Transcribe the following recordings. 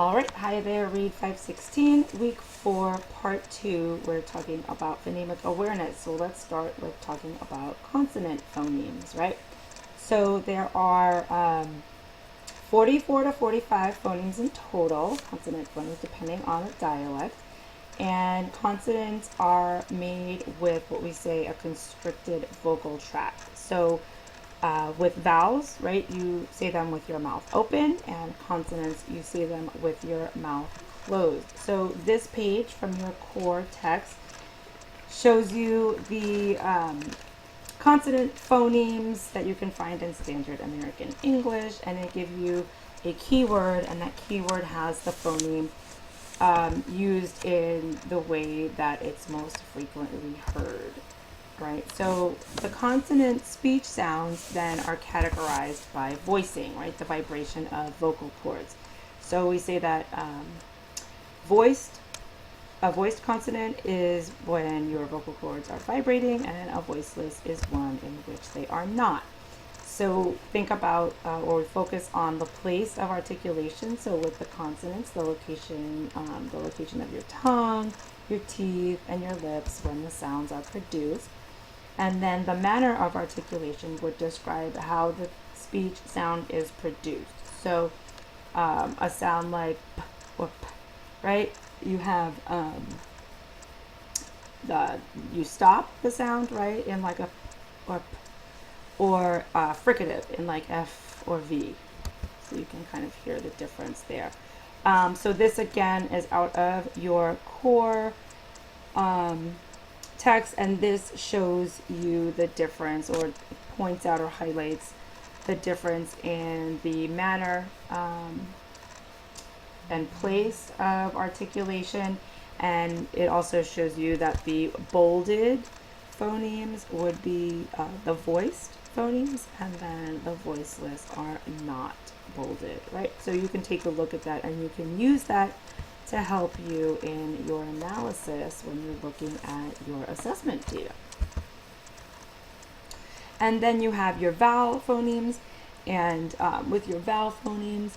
All right, hi there, read 516, week 4, part 2. We're talking about phonemic awareness. So let's start with talking about consonant phonemes, right? So there are 44 to 45 phonemes in total, consonant phonemes, depending on the dialect. And consonants are made with what we say a constricted vocal tract. So with vowels, right, you say them with your mouth open, and consonants, you say them with your mouth closed. So this page from your core text shows you the consonant phonemes that you can find in standard American English, and it gives you a keyword, and that keyword has the phoneme used in the way that it's most frequently heard. Right, so the consonant speech sounds then are categorized by voicing, right, the vibration of vocal cords. So we say that a voiced consonant is when your vocal cords are vibrating, and a voiceless is one in which they are not. So think about or focus on the place of articulation. So with the consonants, the location of your tongue, your teeth, and your lips when the sounds are produced. And then the manner of articulation would describe how the speech sound is produced. So a sound like p or p, right? You have you stop the sound, right, in like a p or p, or fricative in like f or v. So you can kind of hear the difference there. So this again is out of your core text, and this shows you the difference, or points out or highlights the difference in the manner and place of articulation, and it also shows you that the bolded phonemes would be the voiced phonemes, and then the voiceless are not bolded, right? So you can take a look at that, and you can use that to help you in your analysis when you're looking at your assessment data. And then you have your vowel phonemes, and with your vowel phonemes,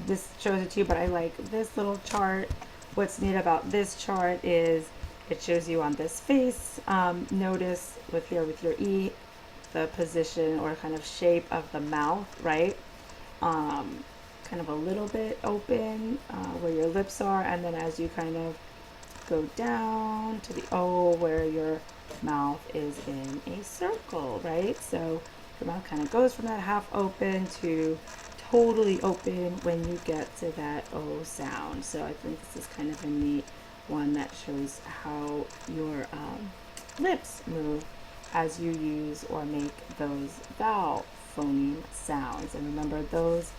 this shows it to you, but I like this little chart. What's neat about this chart is it shows you on this face, notice with your E, the position or kind of shape of the mouth, right? Kind of a little bit open where your lips are, and then as you kind of go down to the O, where your mouth is in a circle, right? So your mouth kind of goes from that half open to totally open when you get to that O sound. So I think this is kind of a neat one that shows how your lips move as you use or make those vowel phoneme sounds. And remember, those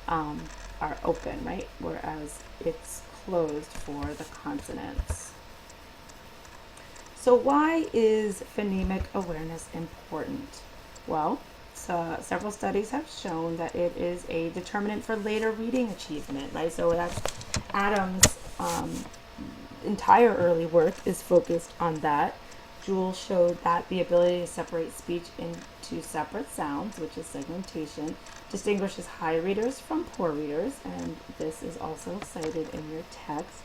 are open, right? Whereas it's closed for the consonants. So why is phonemic awareness important? Well, several studies have shown that it is a determinant for later reading achievement, right? So that's Adam's entire early work is focused on that. Jules showed that the ability to separate speech into separate sounds, which is segmentation, distinguishes high readers from poor readers, and this is also cited in your text.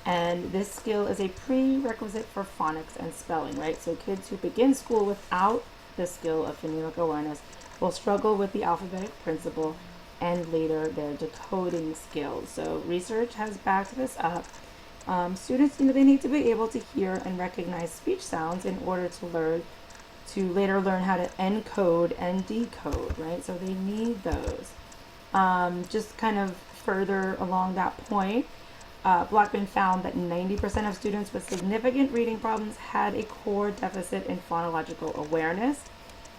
And this skill is a prerequisite for phonics and spelling, right? So kids who begin school without the skill of phonemic awareness will struggle with the alphabetic principle and later their decoding skills. So research has backed this up. Students, they need to be able to hear and recognize speech sounds in order to later learn how to encode and decode, right? So they need those. Just kind of further along that point, Blackman found that 90% of students with significant reading problems had a core deficit in phonological awareness,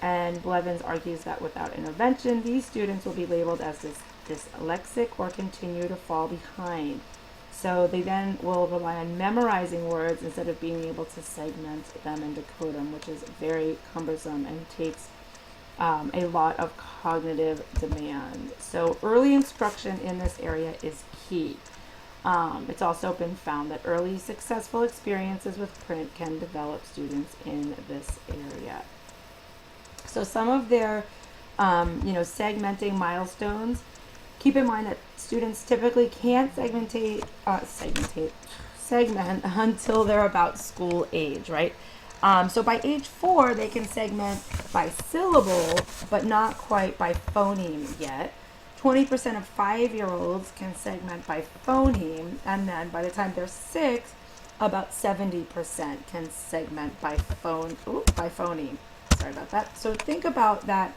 and Blevins argues that without intervention, these students will be labeled as dyslexic or continue to fall behind. So they then will rely on memorizing words instead of being able to segment them and decode them, which is very cumbersome and takes a lot of cognitive demand. So early instruction in this area is key. It's also been found that early successful experiences with print can develop students in this area. So some of their Segmenting milestones. Keep in mind that students typically can't segment until they're about school age, right? So by age 4, they can segment by syllable, but not quite by phoneme yet. 20% of 5-year-olds can segment by phoneme, and then by the time they're 6, about 70% can segment by phoneme. Sorry about that. So think about that,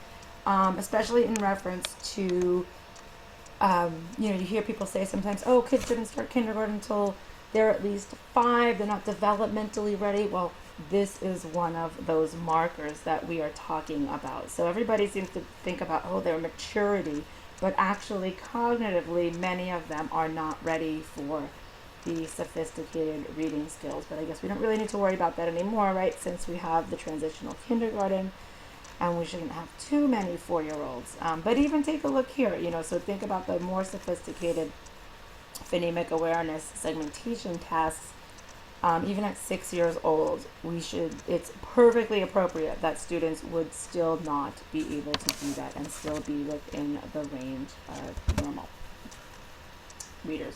especially in reference to, you hear people say sometimes, oh, kids didn't start kindergarten until they're at least 5, they're not developmentally ready. Well, this is one of those markers that we are talking about. So everybody seems to think about, oh, their maturity, but actually cognitively, many of them are not ready for the sophisticated reading skills. But I guess we don't really need to worry about that anymore, right? Since we have the transitional kindergarten, and we shouldn't have too many 4-year-olds. But even take a look here, so think about the more sophisticated phonemic awareness segmentation tasks. Even at 6 years old, it's perfectly appropriate that students would still not be able to do that and still be within the range of normal readers.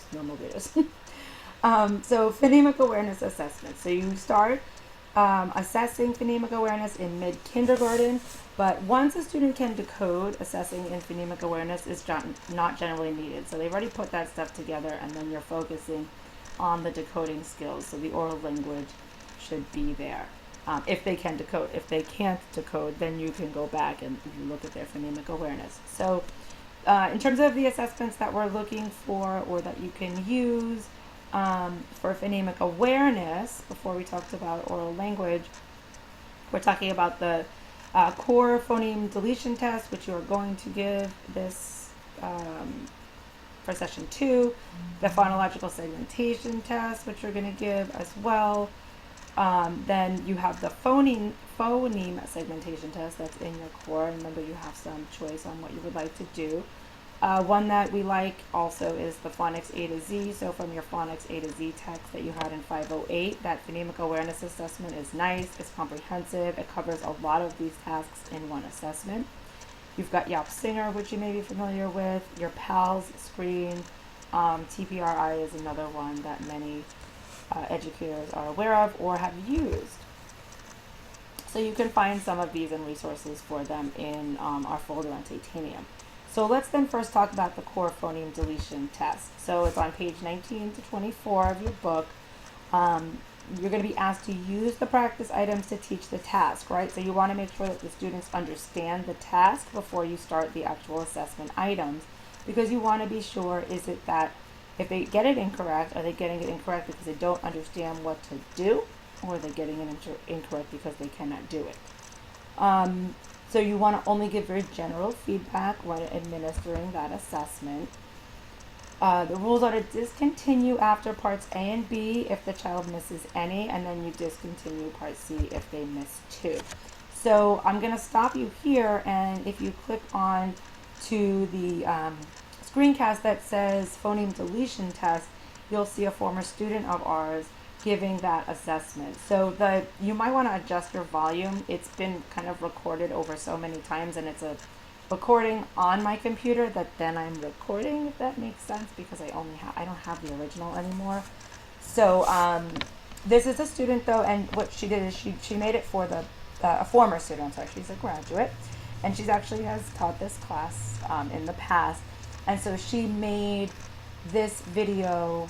So phonemic awareness assessment. So you start assessing phonemic awareness in mid-kindergarten, but once a student can decode, assessing in phonemic awareness is not generally needed. So they've already put that stuff together, and then you're focusing on the decoding skills. So the oral language should be there if they can decode. If they can't decode, then you can go back and you look at their phonemic awareness. So in terms of the assessments that we're looking for or that you can use for phonemic awareness, before we talked about oral language, we're talking about the core phoneme deletion test, which you are going to give this for session 2, the phonological segmentation test, which you're going to give as well. Then you have the phoneme segmentation test that's in your core. Remember, you have some choice on what you would like to do. One that we like also is the phonics A to Z. So from your phonics A to Z text that you had in 508, that phonemic awareness assessment is nice, it's comprehensive, it covers a lot of these tasks in one assessment. You've got Yelp Singer, which you may be familiar with, your PALS screen, TPRI is another one that many educators are aware of or have used. So you can find some of these and resources for them in our folder on Titanium. So let's then first talk about the core phoneme deletion test. So it's on page 19 to 24 of your book. You're going to be asked to use the practice items to teach the task, right? So you want to make sure that the students understand the task before you start the actual assessment items, because you want to be sure, is it that if they get it incorrect, are they getting it incorrect because they don't understand what to do, or are they getting it incorrect because they cannot do it? So you want to only give very general feedback when administering that assessment. The rules are to discontinue after parts A and B if the child misses any, and then you discontinue part C if they miss 2. So I'm going to stop you here, and if you click on to the screencast that says phoneme deletion test, you'll see a former student of ours giving that assessment. So you might want to adjust your volume. It's been kind of recorded over so many times, and it's a recording on my computer that then I'm recording, if that makes sense, because I don't have the original anymore. So this is a student though, and what she did is she made it for a former student. I'm sorry, she's a graduate, and she's actually has taught this class in the past, and so she made this video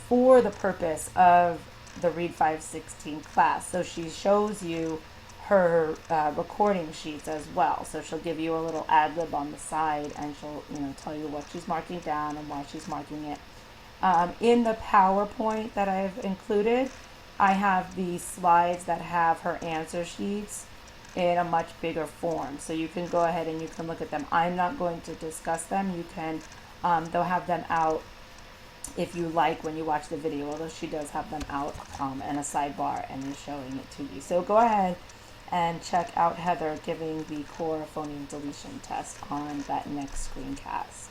for the purpose of the Read 516 class. So she shows you her recording sheets as well. So she'll give you a little ad lib on the side, and she'll tell you what she's marking down and why she's marking it. In the PowerPoint that I've included, I have the slides that have her answer sheets in a much bigger form. So you can go ahead and you can look at them. I'm not going to discuss them. You can, they'll have them out if you like when you watch the video, although she does have them out in a sidebar and is showing it to you. So go ahead and check out Heather giving the core phoneme deletion test on that next screencast.